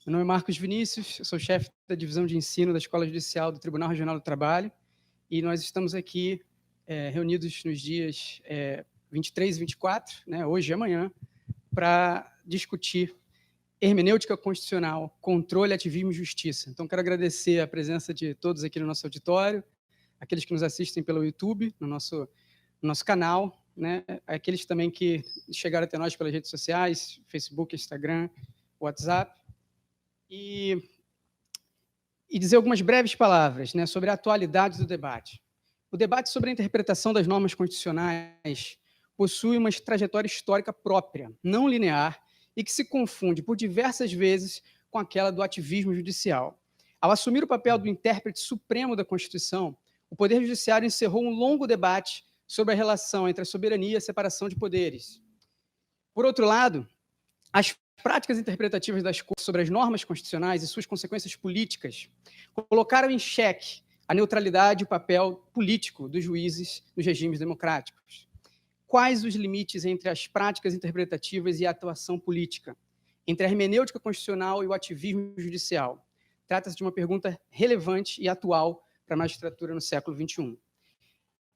Meu nome é Marcos Vinícius, eu sou chefe da divisão de ensino da Escola Judicial do Tribunal Regional do Trabalho, e nós estamos aqui reunidos nos dias 23 e 24, né, hoje e amanhã, para discutir hermenêutica constitucional, controle, ativismo e justiça. Então, quero agradecer a presença de todos aqui no nosso auditório, aqueles que nos assistem pelo YouTube, no nosso canal, né, aqueles também que chegaram até nós pelas redes sociais, Facebook, Instagram, WhatsApp, e dizer algumas breves palavras, né, sobre a atualidade do debate. O debate sobre a interpretação das normas constitucionais possui uma trajetória histórica própria, não linear, e que se confunde por diversas vezes com aquela do ativismo judicial. Ao assumir o papel do intérprete supremo da Constituição, o Poder Judiciário encerrou um longo debate sobre a relação entre a soberania e a separação de poderes. Por outro lado, as práticas interpretativas das cortes sobre as normas constitucionais e suas consequências políticas colocaram em xeque a neutralidade e o papel político dos juízes nos regimes democráticos. Quais os limites entre as práticas interpretativas e a atuação política, entre a hermenêutica constitucional e o ativismo judicial? Trata-se de uma pergunta relevante e atual para a magistratura no século XXI.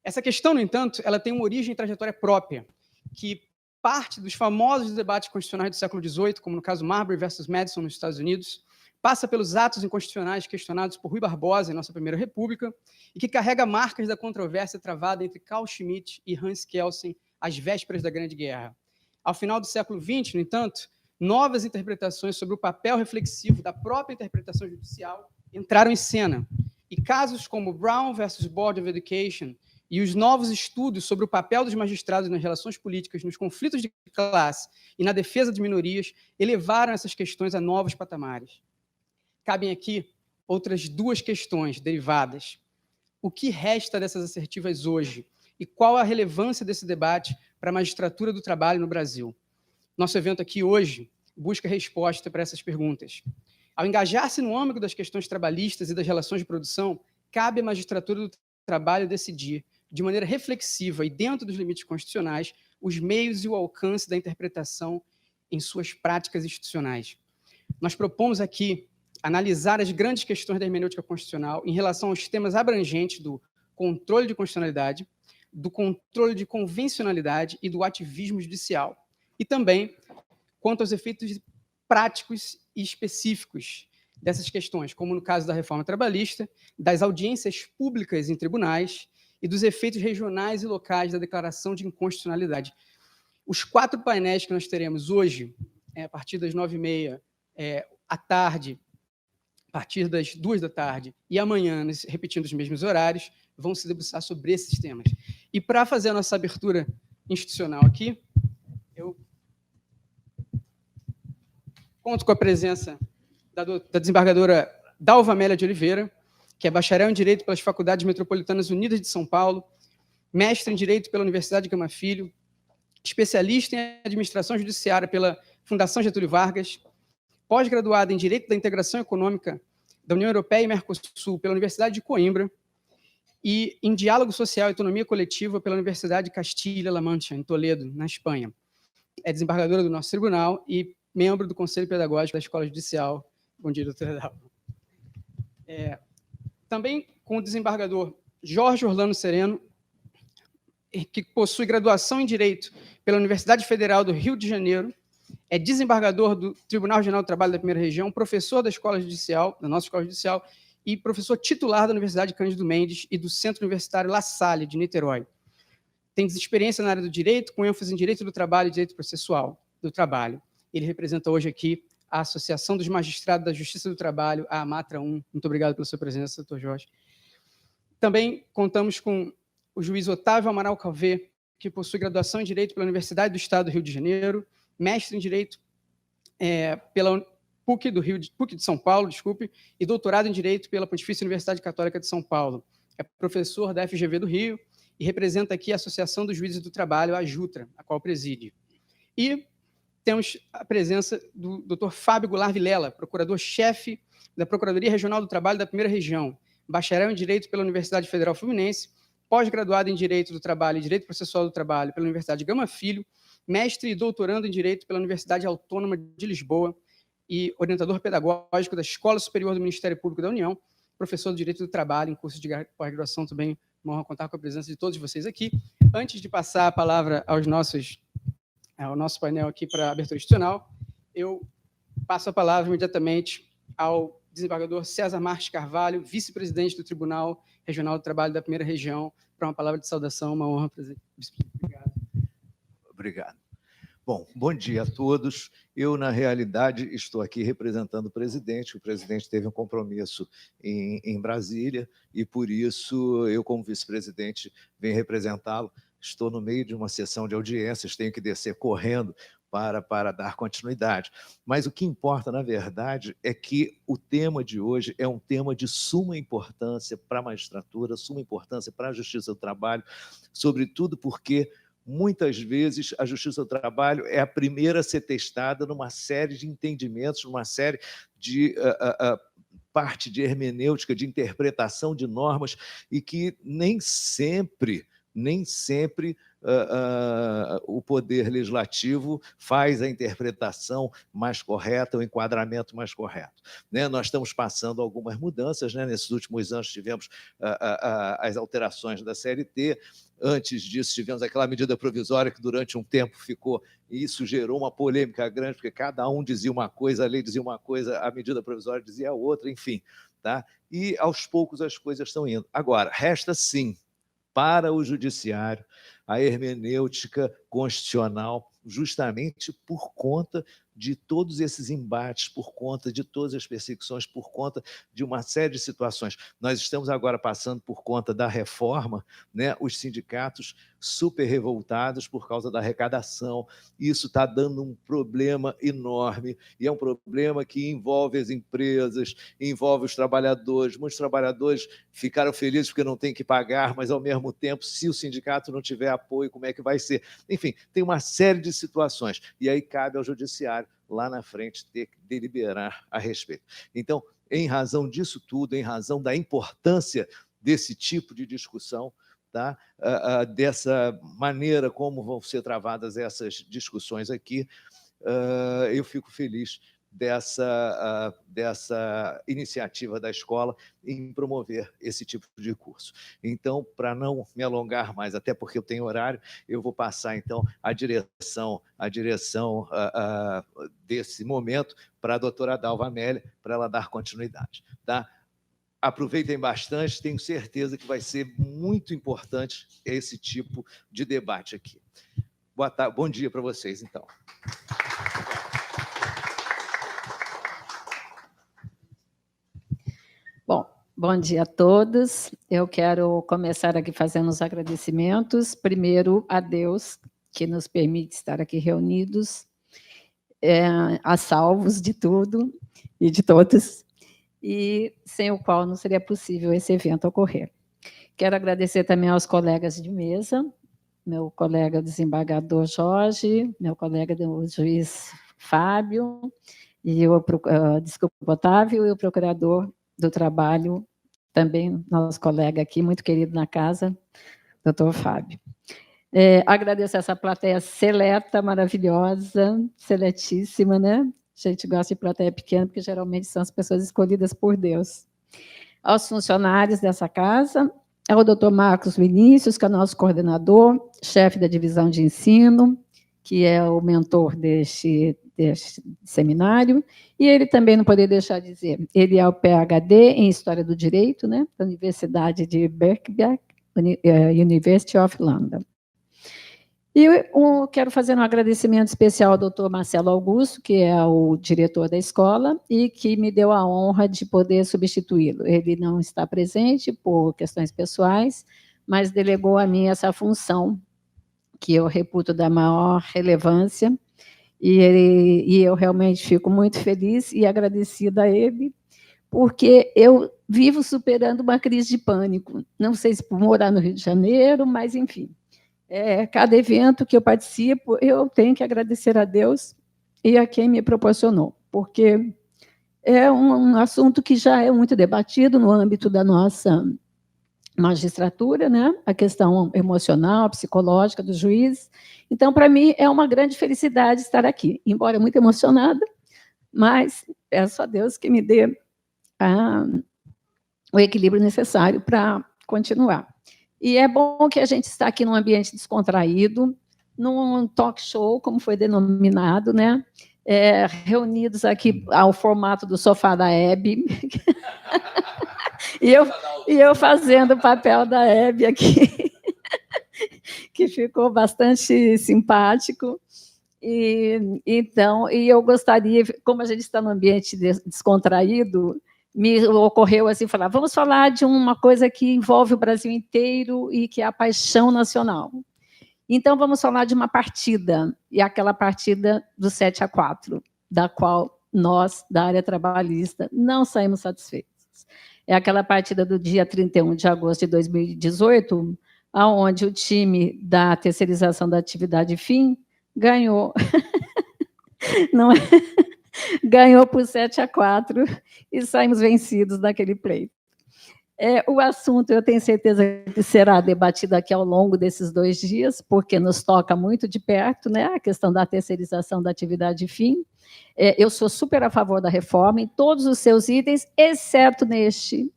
Essa questão, no entanto, ela tem uma origem e trajetória própria, que parte dos famosos debates constitucionais do século XVIII, como no caso Marbury versus Madison nos Estados Unidos, passa pelos atos inconstitucionais questionados por Rui Barbosa em nossa Primeira República e que carrega marcas da controvérsia travada entre Carl Schmitt e Hans Kelsen às vésperas da Grande Guerra. Ao final do século XX, no entanto, novas interpretações sobre o papel reflexivo da própria interpretação judicial entraram em cena, e casos como Brown versus Board of Education e os novos estudos sobre o papel dos magistrados nas relações políticas, nos conflitos de classe e na defesa de minorias elevaram essas questões a novos patamares. Cabem aqui outras duas questões derivadas. O que resta dessas assertivas hoje? E qual a relevância desse debate para a magistratura do trabalho no Brasil? Nosso evento aqui hoje busca resposta para essas perguntas. Ao engajar-se no âmbito das questões trabalhistas e das relações de produção, cabe à magistratura do trabalho decidir, de maneira reflexiva e dentro dos limites constitucionais, os meios e o alcance da interpretação em suas práticas institucionais. Nós propomos aqui analisar as grandes questões da hermenêutica constitucional em relação aos temas abrangentes do controle de constitucionalidade, do controle de convencionalidade e do ativismo judicial, e também quanto aos efeitos práticos e específicos dessas questões, como no caso da reforma trabalhista, das audiências públicas em tribunais e dos efeitos regionais e locais da declaração de inconstitucionalidade. Os 4 painéis que nós teremos hoje, a partir das 9h30, à tarde, a partir das 2 da tarde e amanhã, repetindo os mesmos horários, vão se debruçar sobre esses temas. E para fazer a nossa abertura institucional aqui, eu conto com a presença da desembargadora Dalva Amélia de Oliveira, que é bacharel em Direito pelas Faculdades Metropolitanas Unidas de São Paulo, mestre em Direito pela Universidade Gama Filho, especialista em Administração Judiciária pela Fundação Getúlio Vargas, pós-graduada em Direito da Integração Econômica da União Europeia e Mercosul pela Universidade de Coimbra e em Diálogo Social e Autonomia Coletiva pela Universidade de Castilha-La Mancha, em Toledo, na Espanha. É desembargadora do nosso tribunal e membro do Conselho Pedagógico da Escola Judicial. Bom dia, doutora Dalva. Também com o desembargador Jorge Orlando Sereno, que possui graduação em Direito pela Universidade Federal do Rio de Janeiro, é desembargador do Tribunal Regional do Trabalho da Primeira Região, professor da Escola Judicial, da nossa Escola Judicial, e professor titular da Universidade Cândido Mendes e do Centro Universitário La Salle, de Niterói. Tem experiência na área do direito, com ênfase em Direito do Trabalho e Direito Processual do Trabalho. Ele representa hoje aqui a Associação dos Magistrados da Justiça do Trabalho, a AMATRA 1. Muito obrigado pela sua presença, doutor Jorge. Também contamos com o juiz Otávio Amaral Calvé, que possui graduação em Direito pela Universidade do Estado do Rio de Janeiro, mestre em Direito pela PUC de São Paulo, e doutorado em Direito pela Pontifícia Universidade Católica de São Paulo. É professor da FGV do Rio e representa aqui a Associação dos Juízes do Trabalho, a JUTRA, a qual preside. E temos a presença do Dr. Fábio Goulart Vilela, procurador-chefe da Procuradoria Regional do Trabalho da Primeira Região, bacharel em Direito pela Universidade Federal Fluminense, pós-graduado em Direito do Trabalho e Direito Processual do Trabalho pela Universidade Gama Filho, mestre e doutorando em Direito pela Universidade Autônoma de Lisboa, e orientador pedagógico da Escola Superior do Ministério Público da União, professor do Direito do Trabalho em curso de pós-graduação também. Uma honra contar com a presença de todos vocês aqui. Antes de passar a palavra ao nosso painel aqui para a abertura institucional, eu passo a palavra imediatamente ao desembargador César Marques Carvalho, vice-presidente do Tribunal Regional do Trabalho da Primeira Região, para uma palavra de saudação. Uma honra, presidente. Obrigado. Obrigado. Bom dia a todos. Eu, na realidade, estou aqui representando o presidente. O presidente teve um compromisso em Brasília e, por isso, eu, como vice-presidente, venho representá-lo. Estou no meio de uma sessão de audiências, tenho que descer correndo para dar continuidade. Mas o que importa, na verdade, é que o tema de hoje é um tema de suma importância para a magistratura, suma importância para a Justiça do Trabalho, sobretudo porque muitas vezes a Justiça do Trabalho é a primeira a ser testada numa série de entendimentos, numa série de parte de hermenêutica, de interpretação de normas, e que nem sempre o Poder Legislativo faz a interpretação mais correta, o enquadramento mais correto. Né? Nós estamos passando algumas mudanças, né? Nesses últimos anos tivemos as alterações da CLT, antes disso tivemos aquela medida provisória que durante um tempo ficou, e isso gerou uma polêmica grande, porque cada um dizia uma coisa, a lei dizia uma coisa, a medida provisória dizia outra, enfim. Tá? E aos poucos as coisas estão indo. Agora, resta sim, para o judiciário, a hermenêutica constitucional, justamente por conta de todos esses embates, por conta de todas as perseguições, por conta de uma série de situações. Nós estamos agora passando por conta da reforma, né? Os sindicatos super revoltados por causa da arrecadação. Isso está dando um problema enorme, e é um problema que envolve as empresas, envolve os trabalhadores. Muitos trabalhadores ficaram felizes porque não têm que pagar, mas, ao mesmo tempo, se o sindicato não tiver apoio, como é que vai ser? Enfim, tem uma série de situações, e aí cabe ao judiciário, lá na frente, ter que deliberar a respeito. Então, em razão disso tudo, em razão da importância desse tipo de discussão, tá? Dessa maneira como vão ser travadas essas discussões aqui, eu fico feliz dessa iniciativa da escola em promover esse tipo de curso. Então, para não me alongar mais, até porque eu tenho horário, eu vou passar, então, a direção desse momento para a doutora Dalva Amélia, para ela dar continuidade. Tá? Aproveitem bastante, tenho certeza que vai ser muito importante esse tipo de debate aqui. Bom dia para vocês, então. Bom dia a todos. Eu quero começar aqui fazendo os agradecimentos. Primeiro, a Deus, que nos permite estar aqui reunidos, a salvos de tudo e de todos, e sem o qual não seria possível esse evento ocorrer. Quero agradecer também aos colegas de mesa, meu colega desembargador Jorge, meu colega do juiz Fábio, e Otávio, e o procurador do Trabalho, também nosso colega aqui, muito querido na casa, doutor Fábio. Agradeço essa plateia seleta, maravilhosa, seletíssima, né? A gente gosta de plateia pequena, porque geralmente são as pessoas escolhidas por Deus. Aos funcionários dessa casa, ao doutor Marcos Vinícius, que é nosso coordenador, chefe da divisão de ensino, que é o mentor deste seminário, e ele também não poderia deixar de dizer, ele é o PhD em História do Direito, né, da Universidade de Birkbeck, University of London. E eu quero fazer um agradecimento especial ao doutor Marcelo Augusto, que é o diretor da escola, e que me deu a honra de poder substituí-lo. Ele não está presente por questões pessoais, mas delegou a mim essa função, que eu reputo da maior relevância, e eu realmente fico muito feliz e agradecida a ele, porque eu vivo superando uma crise de pânico. Não sei se por morar no Rio de Janeiro, mas, enfim, cada evento que eu participo, eu tenho que agradecer a Deus e a quem me proporcionou, porque é um assunto que já é muito debatido no âmbito da nossa magistratura, né? A questão emocional, psicológica do juiz. Então, para mim, é uma grande felicidade estar aqui, embora muito emocionada, mas é só Deus que me dê o equilíbrio necessário para continuar. E é bom que a gente está aqui num ambiente descontraído, num talk show, como foi denominado, né? Reunidos aqui ao formato do sofá da Hebe. e eu fazendo o papel da Hebe aqui, que ficou bastante simpático. Então, eu gostaria, como a gente está num ambiente descontraído, me ocorreu assim, falar, vamos falar de uma coisa que envolve o Brasil inteiro e que é a paixão nacional. Então, vamos falar de uma partida, e aquela partida do 7-4, da qual nós, da área trabalhista, não saímos satisfeitos. É aquela partida do dia 31 de agosto de 2018, onde o time da terceirização da atividade fim ganhou. Não é? Ganhou por 7-4 e saímos vencidos naquele pleito. O assunto, eu tenho certeza que será debatido aqui ao longo desses 2 dias, porque nos toca muito de perto, né, a questão da terceirização da atividade fim. Eu sou super a favor da reforma em todos os seus itens, exceto neste,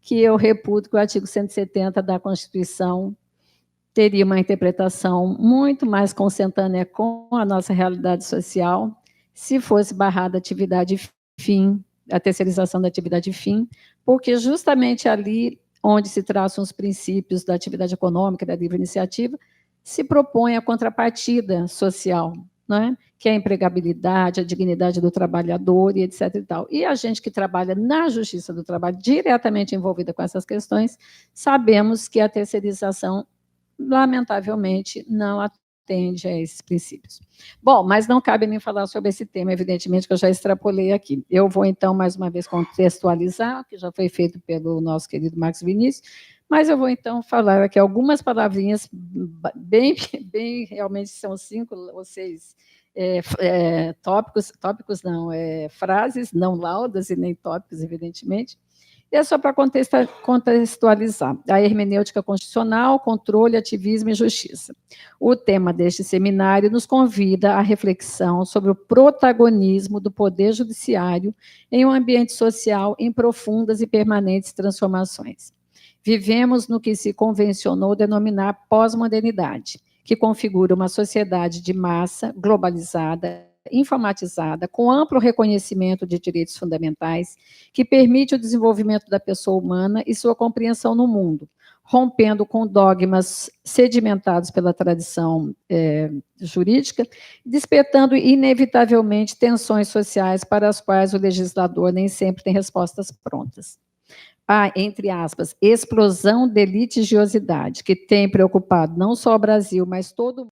que eu reputo que o artigo 170 da Constituição teria uma interpretação muito mais consentânea com a nossa realidade social, se fosse barrada a atividade fim, a terceirização da atividade fim, porque justamente ali onde se traçam os princípios da atividade econômica, da livre iniciativa, se propõe a contrapartida social, não é? Que é a empregabilidade, a dignidade do trabalhador e etc. E tal. E a gente que trabalha na Justiça do Trabalho, diretamente envolvida com essas questões, sabemos que a terceirização, lamentavelmente, não atende a esses princípios. Bom, mas não cabe a mim falar sobre esse tema, evidentemente, que eu já extrapolei aqui. Eu vou, então, mais uma vez, contextualizar, que já foi feito pelo nosso querido Marcos Vinícius, mas eu vou, então, falar aqui algumas palavrinhas, bem realmente são 5 ou 6 tópicos não, frases, não laudas e nem tópicos, evidentemente. E é só para contextualizar. A hermenêutica constitucional, controle, ativismo e justiça. O tema deste seminário nos convida à reflexão sobre o protagonismo do poder judiciário em um ambiente social em profundas e permanentes transformações. Vivemos no que se convencionou denominar pós-modernidade, que configura uma sociedade de massa, globalizada, informatizada, com amplo reconhecimento de direitos fundamentais, que permite o desenvolvimento da pessoa humana e sua compreensão no mundo, rompendo com dogmas sedimentados pela tradição jurídica, despertando inevitavelmente tensões sociais para as quais o legislador nem sempre tem respostas prontas. A, entre aspas, explosão de litigiosidade, que tem preocupado não só o Brasil, mas todo